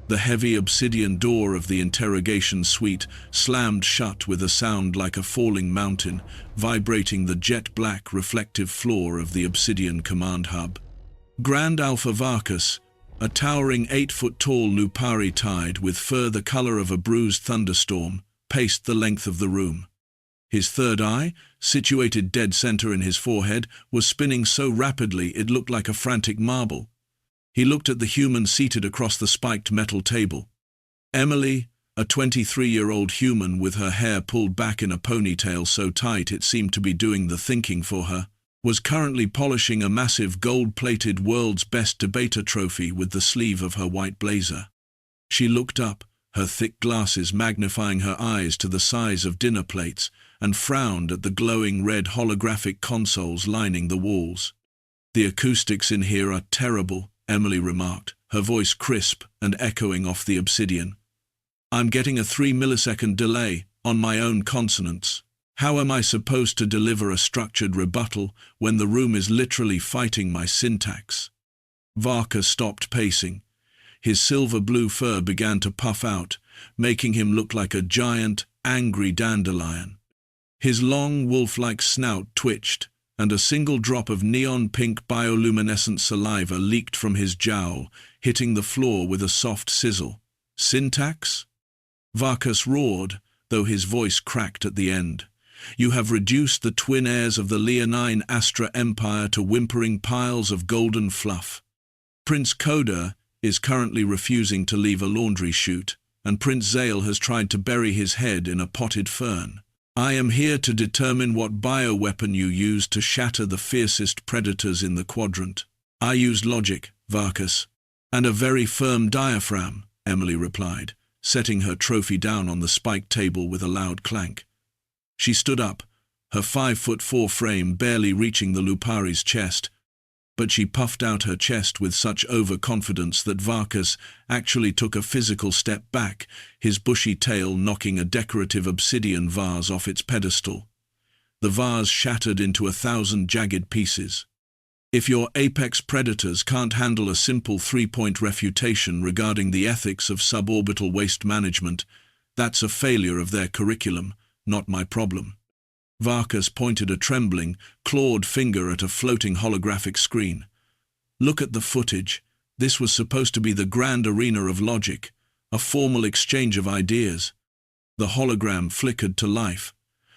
The heavy obsidian door of the interrogation suite slammed shut with a sound like a falling mountain, vibrating the jet-black reflective floor of the obsidian command hub. Grand Alpha Varkas, a towering 8-foot-tall Lupari-Tide with fur the color of a bruised thunderstorm, paced the length of the room. His third eye, situated dead center in his forehead, was spinning so rapidly it looked like a frantic marble. He looked at the human seated across the spiked metal table. Emily, a 23-year-old human with her hair pulled back in a ponytail so tight it seemed to be doing the thinking for her, was currently polishing a massive gold-plated World's Best Debater trophy with the sleeve of her white blazer. She looked up, her thick glasses magnifying her eyes to the size of dinner plates, and frowned at the glowing red holographic consoles lining the walls. "The acoustics in here are terrible," Emily remarked, her voice crisp and echoing off the obsidian. "I'm getting a 3-millisecond delay on my own consonants. How am I supposed to deliver a structured rebuttal when the room is literally fighting my syntax?" Varka stopped pacing. His silver-blue fur began to puff out, making him look like a giant, angry dandelion. His long, wolf-like snout twitched, and a single drop of neon-pink bioluminescent saliva leaked from his jowl, hitting the floor with a soft sizzle. "Syntax?" Varkas roared, though his voice cracked at the end. "You have reduced the twin heirs of the Leonine Astra Empire to whimpering piles of golden fluff. Prince Koda is currently refusing to leave a laundry chute, and Prince Zale has tried to bury his head in a potted fern. I am here to determine what bioweapon you used to shatter the fiercest predators in the quadrant." "I used logic, Varkas, and a very firm diaphragm," Emily replied, setting her trophy down on the spiked table with a loud clank. She stood up, her 5'4" frame barely reaching the Lupari's chest, but she puffed out her chest with such overconfidence that Varkas actually took a physical step back, his bushy tail knocking a decorative obsidian vase off its pedestal. The vase shattered into 1,000 jagged pieces. "If your apex predators can't handle a simple 3-point refutation regarding the ethics of suborbital waste management, that's a failure of their curriculum, not my problem." Varkas pointed a trembling, clawed finger at a floating holographic screen. "Look at the footage. This was supposed to be the grand arena of logic, a formal exchange of ideas." The hologram flickered to life,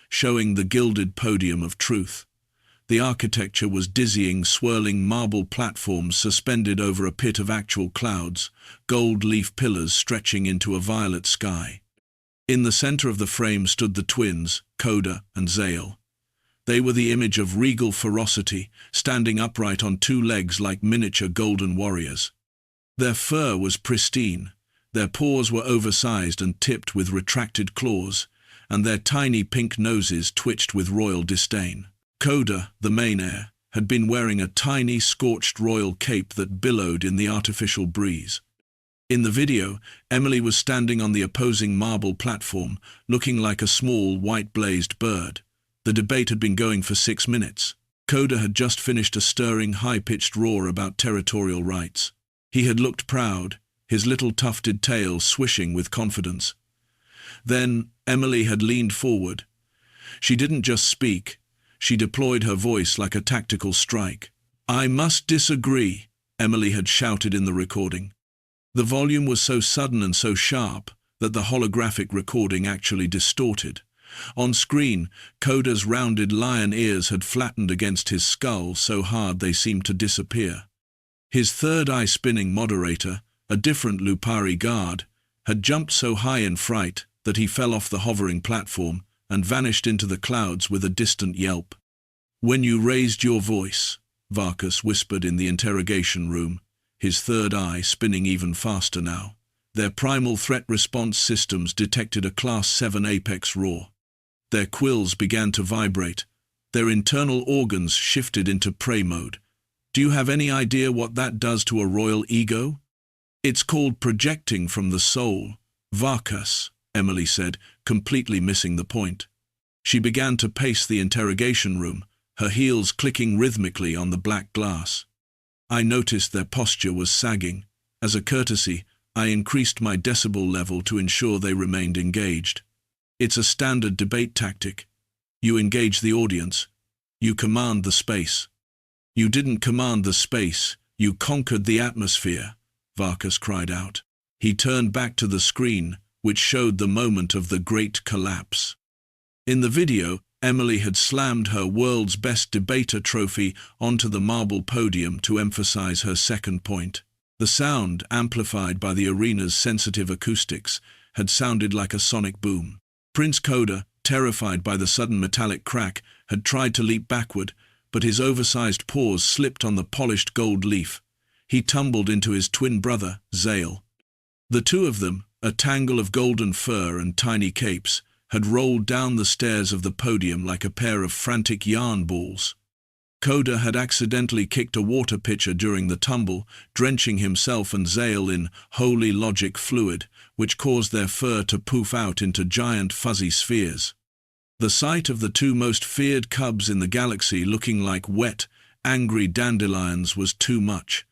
showing the gilded podium of truth. The architecture was dizzying, swirling marble platforms suspended over a pit of actual clouds, gold leaf pillars stretching into a violet sky. In the center of the frame stood the twins, Koda and Zale. They were the image of regal ferocity, standing upright on 2 legs like miniature golden warriors. Their fur was pristine, their paws were oversized and tipped with retracted claws, and their tiny pink noses twitched with royal disdain. Koda, the main heir, had been wearing a tiny, scorched royal cape that billowed in the artificial breeze. In the video, Emily was standing on the opposing marble platform, looking like a small, white-blazed bird. The debate had been going for 6 minutes. Koda had just finished a stirring, high-pitched roar about territorial rights. He had looked proud, his little tufted tail swishing with confidence. Then Emily had leaned forward. She didn't just speak, she deployed her voice like a tactical strike. "I must disagree," Emily had shouted in the recording. The volume was so sudden and so sharp that the holographic recording actually distorted. On screen, Koda's rounded lion ears had flattened against his skull so hard they seemed to disappear. His third-eye spinning moderator, a different Lupari guard, had jumped so high in fright that he fell off the hovering platform and vanished into the clouds with a distant yelp. "When you raised your voice," Varkas whispered in the interrogation room, his third eye spinning even faster now. Their primal threat response systems detected a Class 7 apex roar. Their quills began to vibrate. Their internal organs shifted into prey mode. "Do you have any idea what that does to a royal ego?" "It's called projecting from the soul, Varkas," Emily said, completely missing the point. She began to pace the interrogation room, her heels clicking rhythmically on the black glass. "I noticed their posture was sagging. As a courtesy, I increased my decibel level to ensure they remained engaged. It's a standard debate tactic. You engage the audience. You command the space. You didn't command the space, you conquered the atmosphere, Varkas cried out. He turned back to the screen, which showed the moment of the great collapse. In the video, Emily had slammed her world's best debater trophy onto the marble podium to emphasize her second point. The sound, amplified by the arena's sensitive acoustics, had sounded like a sonic boom. Prince Coda, terrified by the sudden metallic crack, had tried to leap backward, but his oversized paws slipped on the polished gold leaf. He tumbled into his twin brother, Zale. The two of them, a tangle of golden fur and tiny capes, had rolled down the stairs of the podium like a pair of frantic yarn balls. Coda had accidentally kicked a water pitcher during the tumble, drenching himself and Zale in holy logic fluid, which caused their fur to poof out into giant fuzzy spheres. The sight of the two most feared cubs in the galaxy looking like wet, angry dandelions was too much.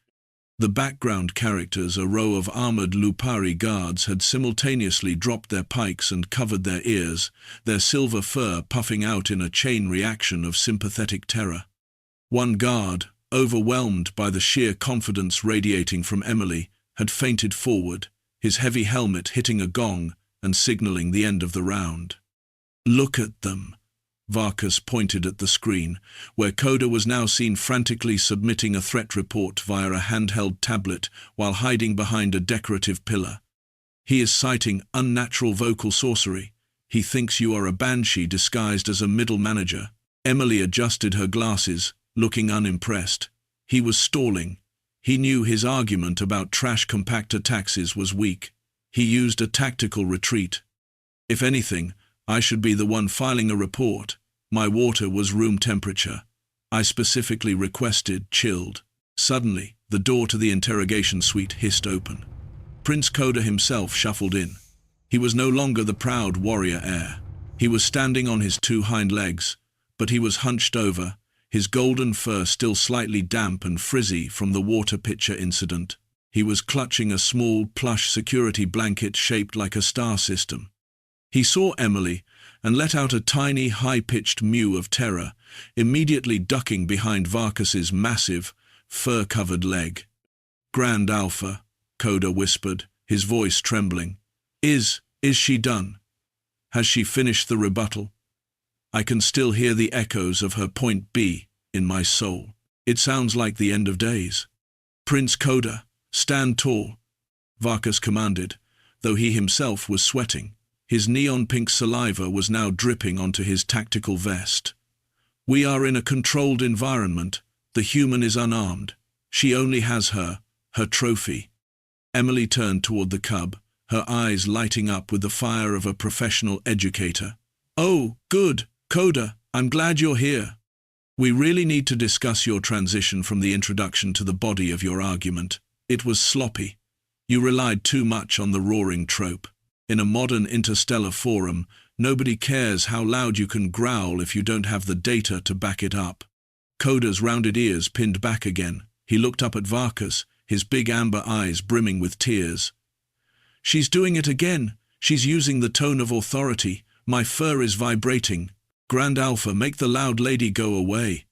The background characters, a row of armored Lupari guards, had simultaneously dropped their pikes and covered their ears, their silver fur puffing out in a chain reaction of sympathetic terror. One guard, overwhelmed by the sheer confidence radiating from Emily, had fainted forward, his heavy helmet hitting a gong and signaling the end of the round. "Look at them," Varkas pointed at the screen, where Coda was now seen frantically submitting a threat report via a handheld tablet while hiding behind a decorative pillar. "He is citing unnatural vocal sorcery. He thinks you are a banshee disguised as a middle manager." Emily adjusted her glasses, looking unimpressed. He was stalling. He knew his argument about trash compactor taxes was weak. He used a tactical retreat. "If anything, I should be the one filing a report. My water was room temperature. I specifically requested chilled." Suddenly, the door to the interrogation suite hissed open. Prince Coda himself shuffled in. He was no longer the proud warrior heir. He was standing on his two hind legs, but he was hunched over, his golden fur still slightly damp and frizzy from the water pitcher incident. He was clutching a small, plush security blanket shaped like a star system. He saw Emily and let out a tiny, high-pitched mew of terror, immediately ducking behind Varkas's massive, fur-covered leg. "Grand Alpha," Coda whispered, his voice trembling. Is she done? Has she finished the rebuttal? I can still hear the echoes of her point B in my soul. It sounds like the end of days." "Prince Coda, stand tall," Varkas commanded, though he himself was sweating. His neon-pink saliva was now dripping onto his tactical vest. "We are in a controlled environment. The human is unarmed. She only has her trophy." Emily turned toward the cub, her eyes lighting up with the fire of a professional educator. "Oh, good, Coda, I'm glad you're here. We really need to discuss your transition from the introduction to the body of your argument. It was sloppy. You relied too much on the roaring trope. In a modern interstellar forum, nobody cares how loud you can growl if you don't have the data to back it up." Coda's rounded ears pinned back again. He looked up at Varkas, his big amber eyes brimming with tears. "She's doing it again. She's using the tone of authority. My fur is vibrating. Grand Alpha, make the loud lady go away."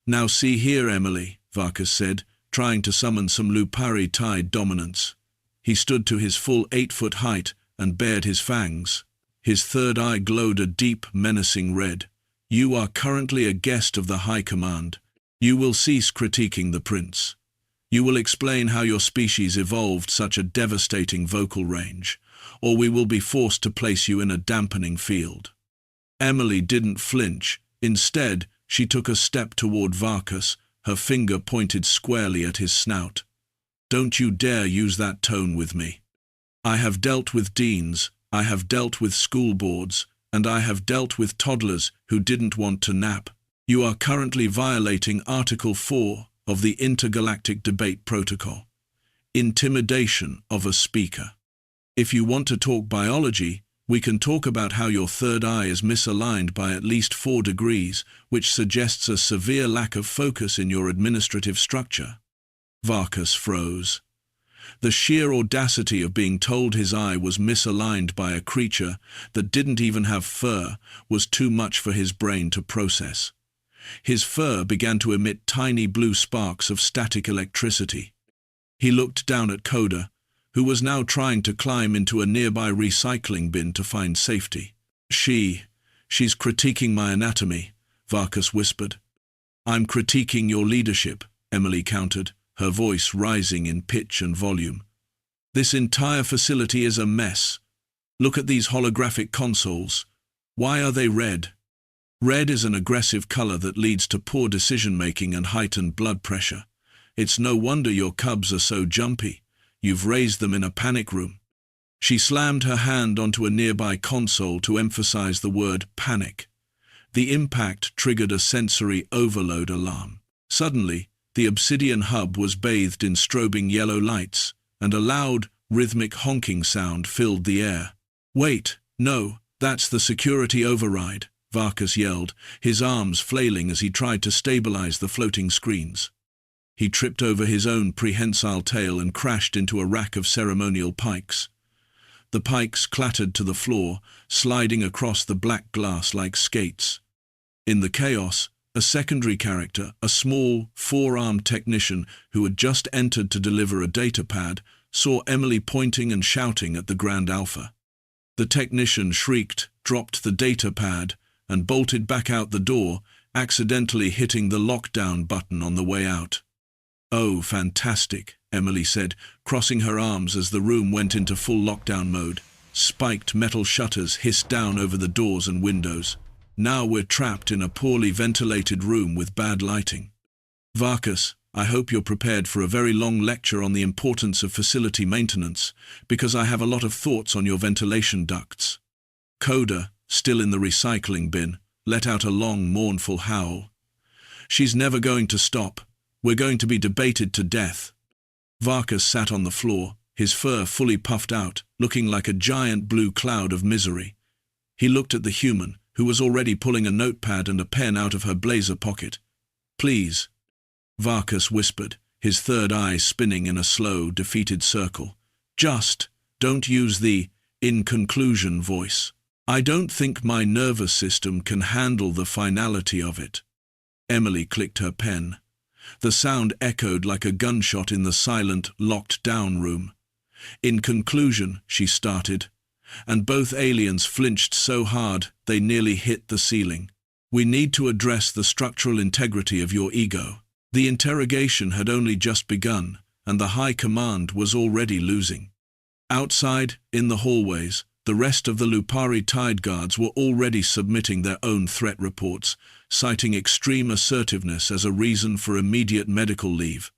"Now see here, Emily," Varkas said, trying to summon some Lupari-Tide dominance. He stood to his full 8-foot height and bared his fangs. His third eye glowed a deep, menacing red. "You are currently a guest of the High Command. You will cease critiquing the Prince. You will explain how your species evolved such a devastating vocal range, or we will be forced to place you in a dampening field." Emily didn't flinch. Instead, she took a step toward Varkas, her finger pointed squarely at his snout. "Don't you dare use that tone with me. I have dealt with deans, I have dealt with school boards, and I have dealt with toddlers who didn't want to nap. You are currently violating Article 4 of the Intergalactic Debate Protocol. Intimidation of a speaker. If you want to talk biology, we can talk about how your third eye is misaligned by at least 4 degrees, which suggests a severe lack of focus in your administrative structure." Varkas froze. The sheer audacity of being told his eye was misaligned by a creature that didn't even have fur was too much for his brain to process. His fur began to emit tiny blue sparks of static electricity. He looked down at Coda, who was now trying to climb into a nearby recycling bin to find safety. She's critiquing my anatomy, Varkas whispered. I'm critiquing your leadership, Emily countered, her voice rising in pitch and volume. This entire facility is a mess. Look at these holographic consoles. Why are they red? Red is an aggressive color that leads to poor decision-making and heightened blood pressure. It's no wonder your cubs are so jumpy. You've raised them in a panic room. She slammed her hand onto a nearby console to emphasize the word panic. The impact triggered a sensory overload alarm. Suddenly, the obsidian hub was bathed in strobing yellow lights, and a loud, rhythmic honking sound filled the air. Wait, no, that's the security override, Varkas yelled, his arms flailing as he tried to stabilize the floating screens. He tripped over his own prehensile tail and crashed into a rack of ceremonial pikes. The pikes clattered to the floor, sliding across the black glass like skates. In the chaos, a secondary character, a small, four-armed technician who had just entered to deliver a data pad, saw Emily pointing and shouting at the Grand Alpha. The technician shrieked, dropped the data pad, and bolted back out the door, accidentally hitting the lockdown button on the way out. Oh, fantastic, Emily said, crossing her arms as the room went into full lockdown mode. Spiked metal shutters hissed down over the doors and windows. Now we're trapped in a poorly ventilated room with bad lighting. Varkas, I hope you're prepared for a very long lecture on the importance of facility maintenance, because I have a lot of thoughts on your ventilation ducts. Coda, still in the recycling bin, let out a long, mournful howl. She's never going to stop. We're going to be debated to death. Varkas sat on the floor, his fur fully puffed out, looking like a giant blue cloud of misery. He looked at the human, who was already pulling a notepad and a pen out of her blazer pocket. Please, Varkas whispered, his third eye spinning in a slow, defeated circle. Just don't use the in conclusion voice. I don't think my nervous system can handle the finality of it. Emily clicked her pen. The sound echoed like a gunshot in the silent, locked-down room. In conclusion, she started, and both aliens flinched so hard they nearly hit the ceiling. We need to address the structural integrity of your ego. The interrogation had only just begun, and the High Command was already losing. Outside, in the hallways, the rest of the Lupari-Tide guards were already submitting their own threat reports, citing extreme assertiveness as a reason for immediate medical leave.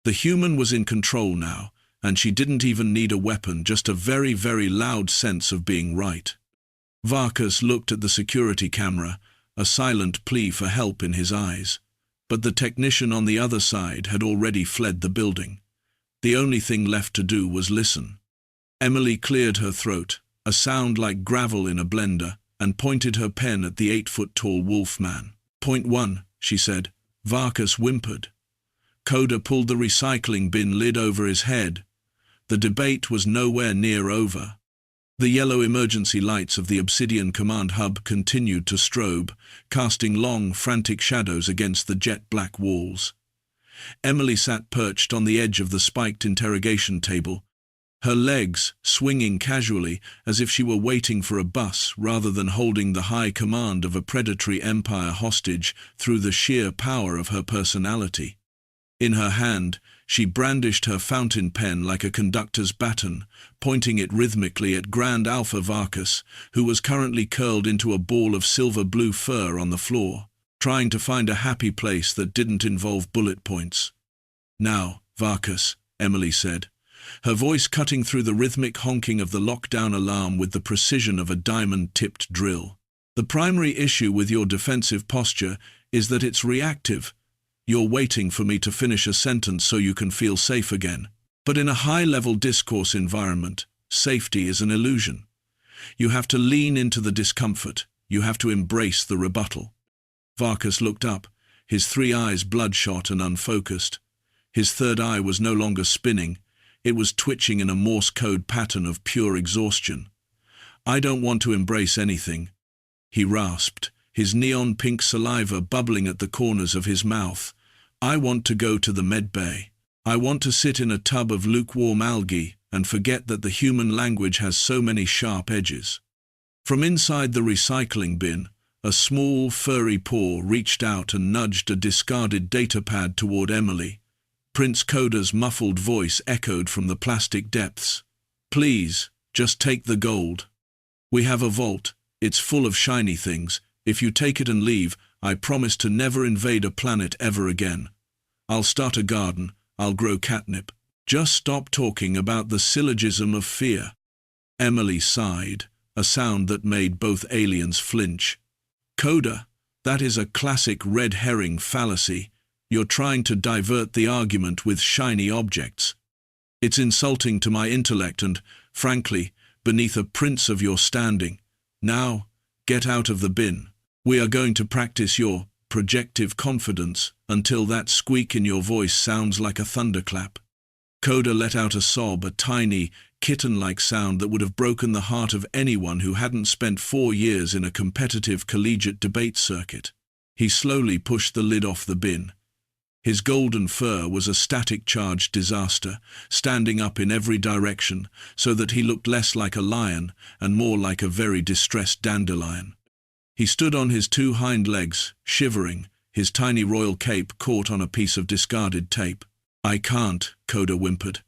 The human was in control now, and she didn't even need a weapon, just a very, very loud sense of being right. Varkas looked at the security camera, a silent plea for help in his eyes. But the technician on the other side had already fled the building. The only thing left to do was listen. Emily cleared her throat, a sound like gravel in a blender, and pointed her pen at the 8-foot-tall wolfman. Point 1, she said. Varkas whimpered. Coda pulled the recycling bin lid over his head. The debate was nowhere near over. The yellow emergency lights of the Obsidian Command Hub continued to strobe, casting long, frantic shadows against the jet-black walls. Emily sat perched on the edge of the spiked interrogation table, her legs swinging casually as if she were waiting for a bus rather than holding the high command of a predatory empire hostage through the sheer power of her personality. In her hand, she brandished her fountain pen like a conductor's baton, pointing it rhythmically at Grand Alpha Varkas, who was currently curled into a ball of silver-blue fur on the floor, trying to find a happy place that didn't involve bullet points. Now, Varkas, Emily said, her voice cutting through the rhythmic honking of the lockdown alarm with the precision of a diamond-tipped drill. The primary issue with your defensive posture is that it's reactive. You're waiting for me to finish a sentence so you can feel safe again. But in a high-level discourse environment, safety is an illusion. You have to lean into the discomfort. You have to embrace the rebuttal. Varkas looked up, his three eyes bloodshot and unfocused. His third eye was no longer spinning. It was twitching in a Morse code pattern of pure exhaustion. "I don't want to embrace anything," he rasped, his neon pink saliva bubbling at the corners of his mouth. "I want to go to the med bay. I want to sit in a tub of lukewarm algae and forget that the human language has so many sharp edges." From inside the recycling bin, a small, furry paw reached out and nudged a discarded datapad toward Emily. Prince Coda's muffled voice echoed from the plastic depths. "Please, just take the gold. We have a vault. It's full of shiny things. If you take it and leave, I promise to never invade a planet ever again. I'll start a garden. I'll grow catnip. Just stop talking about the syllogism of fear." Emily sighed, a sound that made both aliens flinch. "Coda, that is a classic red herring fallacy. You're trying to divert the argument with shiny objects. It's insulting to my intellect and, frankly, beneath a prince of your standing. Now, get out of the bin. We are going to practice your projective confidence until that squeak in your voice sounds like a thunderclap." Coda let out a sob, a tiny, kitten-like sound that would have broken the heart of anyone who hadn't spent 4 years in a competitive collegiate debate circuit. He slowly pushed the lid off the bin. His golden fur was a static-charged disaster, standing up in every direction, so that he looked less like a lion and more like a very distressed dandelion. He stood on his 2 hind legs, shivering, his tiny royal cape caught on a piece of discarded tape. "I can't," Coda whimpered.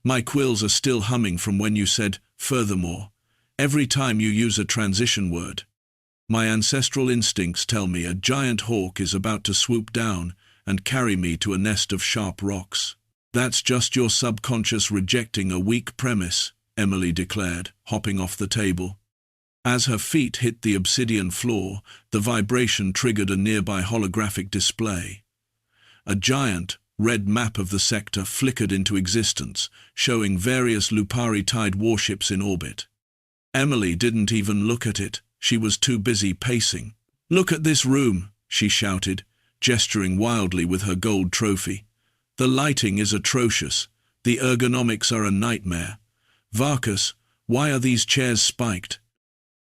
"My quills are still humming from when you said, 'furthermore,' every time you use a transition word. My ancestral instincts tell me a giant hawk is about to swoop down and carry me to a nest of sharp rocks." "That's just your subconscious rejecting a weak premise," Emily declared, hopping off the table. As her feet hit the obsidian floor, the vibration triggered a nearby holographic display. A giant, red map of the sector flickered into existence, showing various Lupari-Tide warships in orbit. Emily didn't even look at it. She was too busy pacing. "Look at this room," she shouted, gesturing wildly with her gold trophy. "The lighting is atrocious. The ergonomics are a nightmare. Varkas, why are these chairs spiked?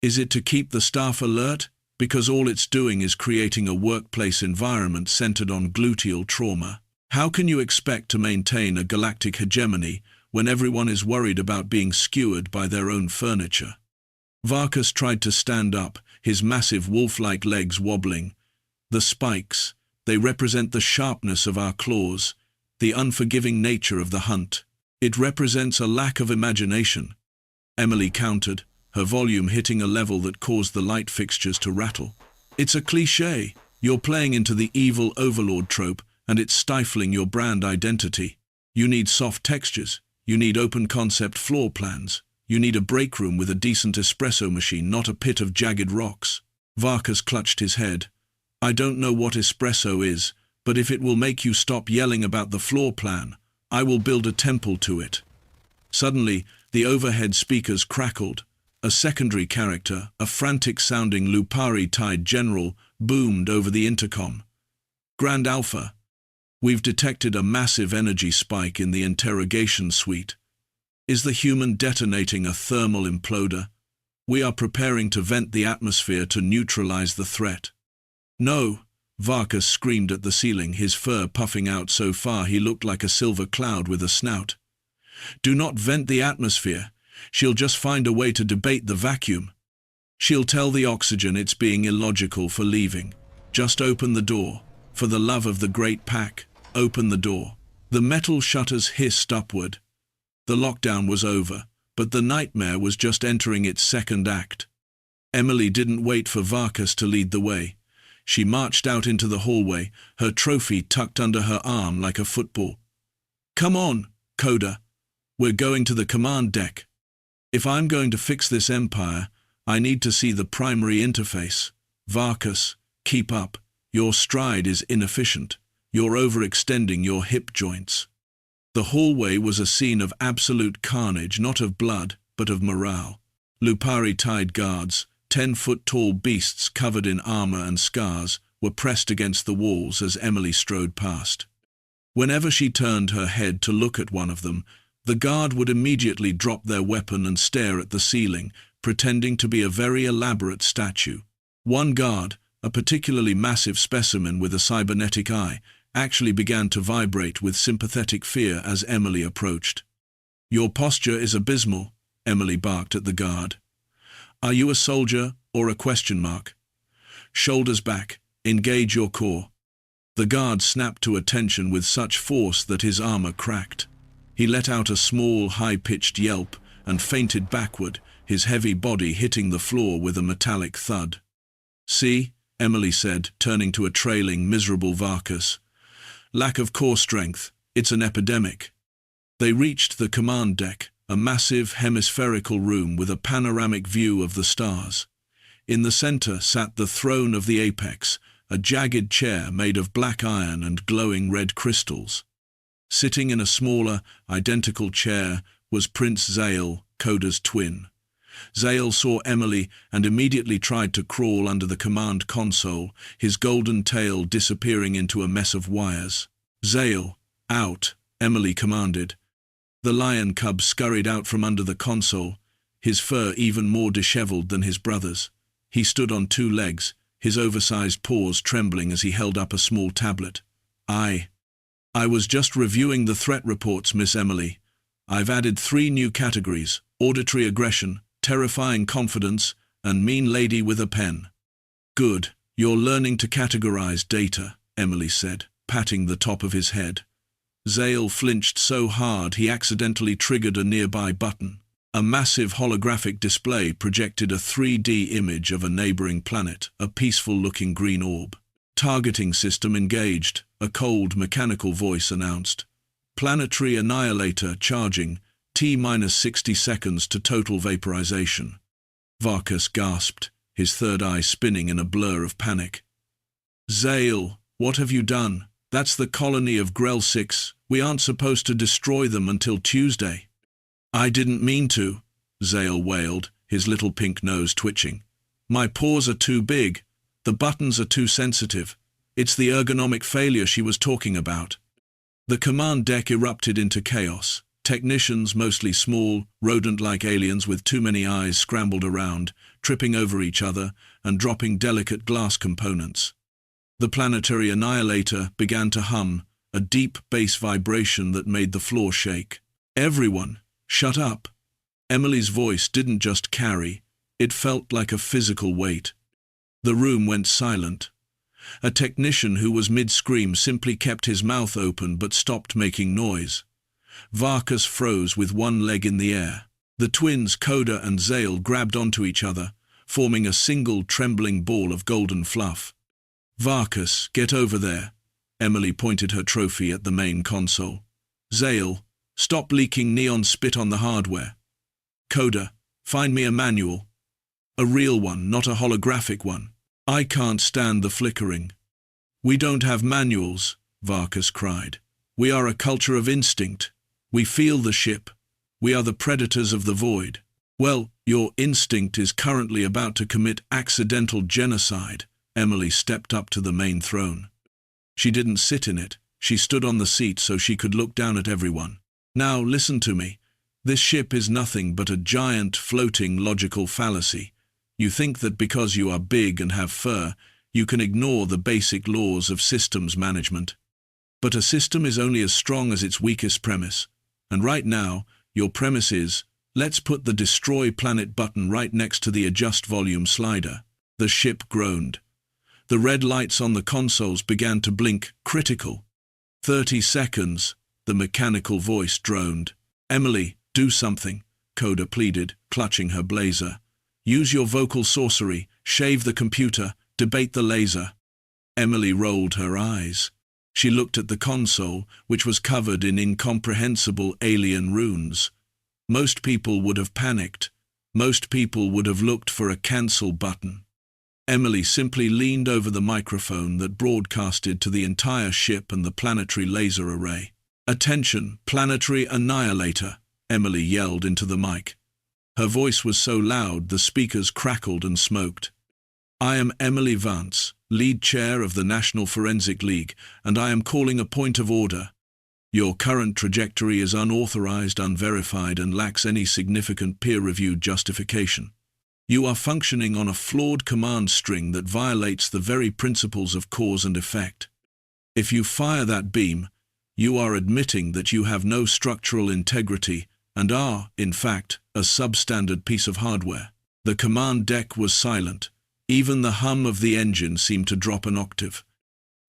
Is it to keep the staff alert? Because all it's doing is creating a workplace environment centered on gluteal trauma. How can you expect to maintain a galactic hegemony when everyone is worried about being skewered by their own furniture?" Varkas tried to stand up, his massive wolf-like legs wobbling. "The spikes, they represent the sharpness of our claws, the unforgiving nature of the hunt. It represents a lack of imagination," Emily countered, her volume hitting a level that caused the light fixtures to rattle. "It's a cliché. You're playing into the evil overlord trope, and it's stifling your brand identity. You need soft textures. You need open-concept floor plans. You need a break room with a decent espresso machine, not a pit of jagged rocks." Varkas clutched his head. "I don't know what espresso is, but if it will make you stop yelling about the floor plan, I will build a temple to it." Suddenly, the overhead speakers crackled. A secondary character, a frantic-sounding Lupari-Tide general, boomed over the intercom. "Grand Alpha, we've detected a massive energy spike in the interrogation suite. Is the human detonating a thermal imploder? We are preparing to vent the atmosphere to neutralize the threat." "No," Varkas screamed at the ceiling, his fur puffing out so far he looked like a silver cloud with a snout. "Do not vent the atmosphere. She'll just find a way to debate the vacuum. She'll tell the oxygen it's being illogical for leaving. Just open the door. For the love of the great pack, open the door." The metal shutters hissed upward. The lockdown was over, but the nightmare was just entering its second act. Emily didn't wait for Varkas to lead the way. She marched out into the hallway, her trophy tucked under her arm like a football. "Come on, Coda. We're going to the command deck. If I'm going to fix this empire, I need to see the primary interface. Varkas, keep up. Your stride is inefficient. You're overextending your hip joints." The hallway was a scene of absolute carnage, not of blood, but of morale. Lupari-Tide guards, 10-foot-tall beasts covered in armor and scars, were pressed against the walls as Emily strode past. Whenever she turned her head to look at one of them, The guard would immediately drop their weapon and stare at the ceiling, pretending to be a very elaborate statue. One guard, a particularly massive specimen with a cybernetic eye, actually began to vibrate with sympathetic fear as Emily approached. "Your posture is abysmal," Emily barked at the guard. "Are you a soldier or a question mark? Shoulders back, engage your core." The guard snapped to attention with such force that his armor cracked. He let out a small, high-pitched yelp and fainted backward, his heavy body hitting the floor with a metallic thud. "See," Emily said, turning to a trailing, miserable Varkas. "Lack of core strength. It's an epidemic." They reached the command deck, a massive hemispherical room with a panoramic view of the stars. In the center sat the throne of the apex, a jagged chair made of black iron and glowing red crystals. Sitting in a smaller, identical chair was Prince Zale, Coda's twin. Zale saw Emily and immediately tried to crawl under the command console, his golden tail disappearing into a mess of wires. "Zale, out," Emily commanded. The lion cub scurried out from under the console, his fur even more disheveled than his brother's. He stood on two legs, his oversized paws trembling as he held up a small tablet. I was just reviewing the threat reports, Miss Emily. I've added 3 new categories: auditory aggression, terrifying confidence, and mean lady with a pen." "Good, you're learning to categorize data," Emily said, patting the top of his head. Zale flinched so hard he accidentally triggered a nearby button. A massive holographic display projected a 3D image of a neighboring planet, a peaceful-looking green orb. "Targeting system engaged," a cold, mechanical voice announced. "Planetary annihilator charging, T-60 seconds to total vaporization." Varkas gasped, his third eye spinning in a blur of panic. "Zale, what have you done? That's the colony of Grell 6. We aren't supposed to destroy them until Tuesday." "I didn't mean to," Zale wailed, his little pink nose twitching. "My paws are too big. The buttons are too sensitive. It's the ergonomic failure she was talking about." The command deck erupted into chaos. Technicians, mostly small, rodent-like aliens with too many eyes, scrambled around, tripping over each other and dropping delicate glass components. The planetary annihilator began to hum, a deep bass vibration that made the floor shake. "Everyone, shut up." Emily's voice didn't just carry, it felt like a physical weight. The room went silent. A technician who was mid-scream simply kept his mouth open but stopped making noise. Varkas froze with one leg in the air. The twins, Coda and Zale, grabbed onto each other, forming a single trembling ball of golden fluff. "Varkas, get over there." Emily pointed her trophy at the main console. "Zale, stop leaking neon spit on the hardware." "Coda, find me a manual. A real one, not a holographic one. I can't stand the flickering." "We don't have manuals," Varkas cried. "We are a culture of instinct. We feel the ship. We are the predators of the void." "Well, your instinct is currently about to commit accidental genocide." Emily stepped up to the main throne. She didn't sit in it. She stood on the seat so she could look down at everyone. "Now listen to me. This ship is nothing but a giant, floating, logical fallacy. You think that because you are big and have fur, you can ignore the basic laws of systems management. But a system is only as strong as its weakest premise. And right now, your premise is, let's put the destroy planet button right next to the adjust volume slider." The ship groaned. The red lights on the consoles began to blink, critical. 30 seconds, the mechanical voice droned. "Emily, do something," Coda pleaded, clutching her blazer. "Use your vocal sorcery, shave the computer, debate the laser." Emily rolled her eyes. She looked at the console, which was covered in incomprehensible alien runes. Most people would have panicked. Most people would have looked for a cancel button. Emily simply leaned over the microphone that broadcasted to the entire ship and the planetary laser array. "Attention, planetary annihilator," Emily yelled into the mic. Her voice was so loud the speakers crackled and smoked. "I am Emily Vance, lead chair of the National Forensic League, and I am calling a point of order." Your current trajectory is unauthorized, unverified, and lacks any significant peer-reviewed justification. You are functioning on a flawed command string that violates the very principles of cause and effect. If you fire that beam, you are admitting that you have no structural integrity and are, in fact, a substandard piece of hardware. The command deck was silent. Even the hum of the engine seemed to drop an octave.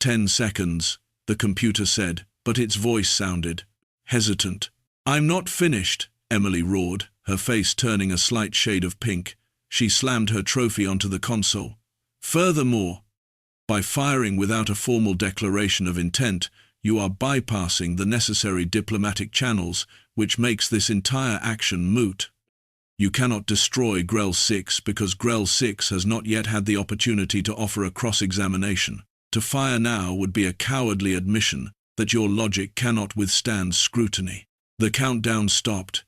10 seconds, the computer said, but its voice sounded hesitant. "I'm not finished," Emily roared, her face turning a slight shade of pink. She slammed her trophy onto the console. "Furthermore, by firing without a formal declaration of intent, you are bypassing the necessary diplomatic channels, which makes this entire action moot. You cannot destroy Grell 6 because Grell 6 has not yet had the opportunity to offer a cross-examination. To fire now would be a cowardly admission that your logic cannot withstand scrutiny." The countdown stopped.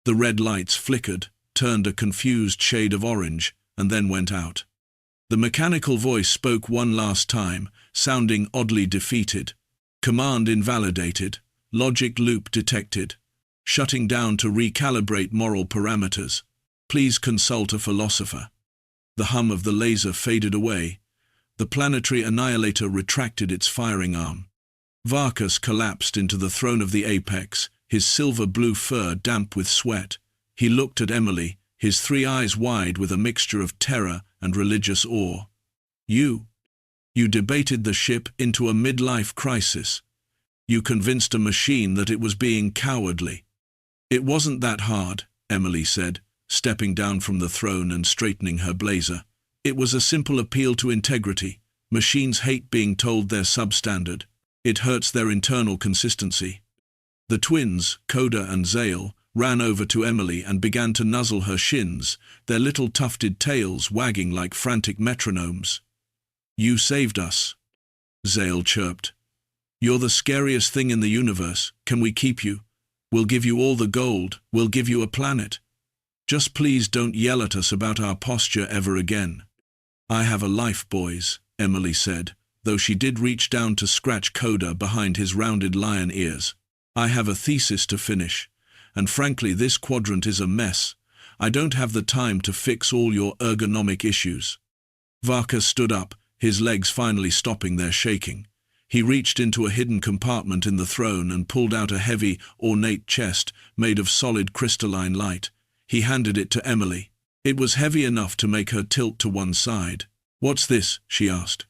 The red lights flickered, turned a confused shade of orange, and then went out. The mechanical voice spoke one last time, sounding oddly defeated. "Command invalidated. Logic loop detected. Shutting down to recalibrate moral parameters. Please consult a philosopher." The hum of the laser faded away. The planetary annihilator retracted its firing arm. Varkas collapsed into the throne of the apex, his silver-blue fur damp with sweat. He looked at Emily, his 3 eyes wide with a mixture of terror and religious awe. You debated the ship into a midlife crisis. You convinced a machine that it was being cowardly." "It wasn't that hard," Emily said, stepping down from the throne and straightening her blazer. "It was a simple appeal to integrity. Machines hate being told they're substandard. It hurts their internal consistency." The twins, Coda and Zale, ran over to Emily and began to nuzzle her shins, their little tufted tails wagging like frantic metronomes. "You saved us," Zale chirped. "You're the scariest thing in the universe. Can we keep you? We'll give you all the gold. We'll give you a planet. Just please don't yell at us about our posture ever again." "I have a life, boys," Emily said, though she did reach down to scratch Coda behind his rounded lion ears. "I have a thesis to finish, and frankly this quadrant is a mess. I don't have the time to fix all your ergonomic issues." Varkas stood up, his legs finally stopping their shaking. He reached into a hidden compartment in the throne and pulled out a heavy, ornate chest made of solid crystalline light. He handed it to Emily. It was heavy enough to make her tilt to one side. "What's this?" she asked.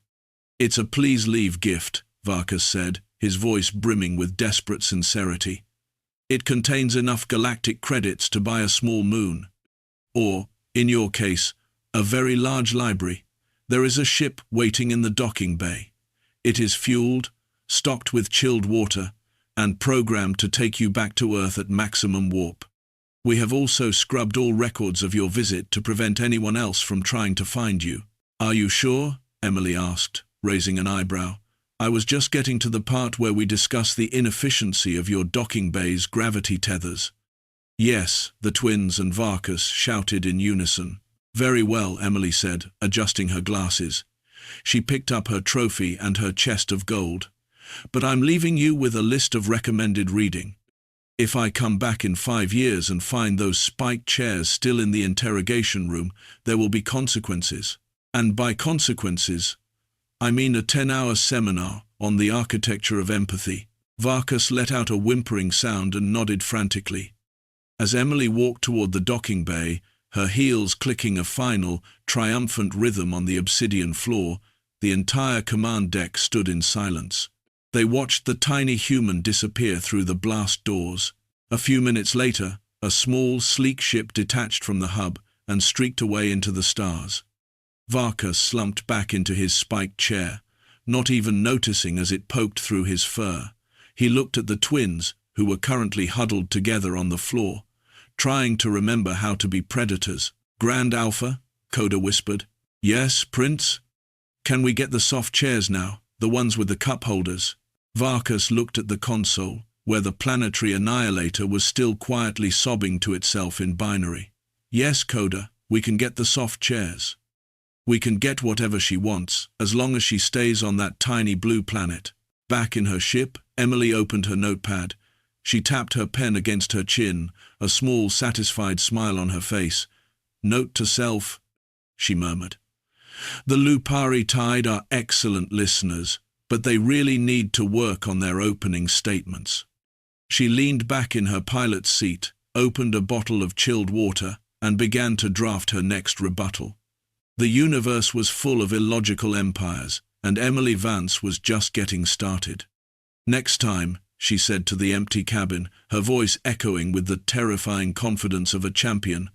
"It's a please leave gift," Varkas said, his voice brimming with desperate sincerity. "It contains enough galactic credits to buy a small moon. Or, in your case, a very large library. There is a ship waiting in the docking bay. It is fueled, stocked with chilled water, and programmed to take you back to Earth at maximum warp. We have also scrubbed all records of your visit to prevent anyone else from trying to find you." "Are you sure?" Emily asked, raising an eyebrow. "I was just getting to the part where we discuss the inefficiency of your docking bay's gravity tethers." "Yes," the twins and Varkas shouted in unison. "Very well," Emily said, adjusting her glasses. She picked up her trophy and her chest of gold. "But I'm leaving you with a list of recommended reading. If I come back in 5 years and find those spiked chairs still in the interrogation room, there will be consequences. And by consequences, I mean a 10-hour seminar on the architecture of empathy." Varkas let out a whimpering sound and nodded frantically. As Emily walked toward the docking bay, her heels clicking a final, triumphant rhythm on the obsidian floor, the entire command deck stood in silence. They watched the tiny human disappear through the blast doors. A few minutes later, a small, sleek ship detached from the hub and streaked away into the stars. Varkas slumped back into his spiked chair, not even noticing as it poked through his fur. He looked at the twins, who were currently huddled together on the floor, trying to remember how to be predators. "Grand Alpha," Coda whispered. "Yes, Prince? Can we get the soft chairs now, the ones with the cup holders?" Varkas looked at the console, where the planetary annihilator was still quietly sobbing to itself in binary. "Yes, Coda, we can get the soft chairs. We can get whatever she wants, as long as she stays on that tiny blue planet." Back in her ship, Emily opened her notepad. She tapped her pen against her chin, a small, satisfied smile on her face. "Note to self," she murmured. "The Lupari-Tide are excellent listeners, but they really need to work on their opening statements." She leaned back in her pilot's seat, opened a bottle of chilled water, and began to draft her next rebuttal. The universe was full of illogical empires, and Emily Vance was just getting started. "Next time," she said to the empty cabin, her voice echoing with the terrifying confidence of a champion,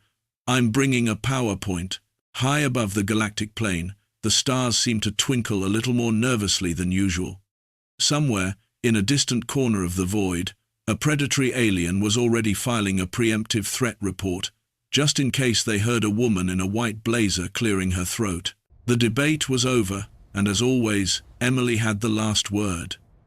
"I'm bringing a PowerPoint." High above the galactic plane, the stars seemed to twinkle a little more nervously than usual. Somewhere, in a distant corner of the void, a predatory alien was already filing a preemptive threat report, just in case they heard a woman in a white blazer clearing her throat. The debate was over, and as always, Emily had the last word.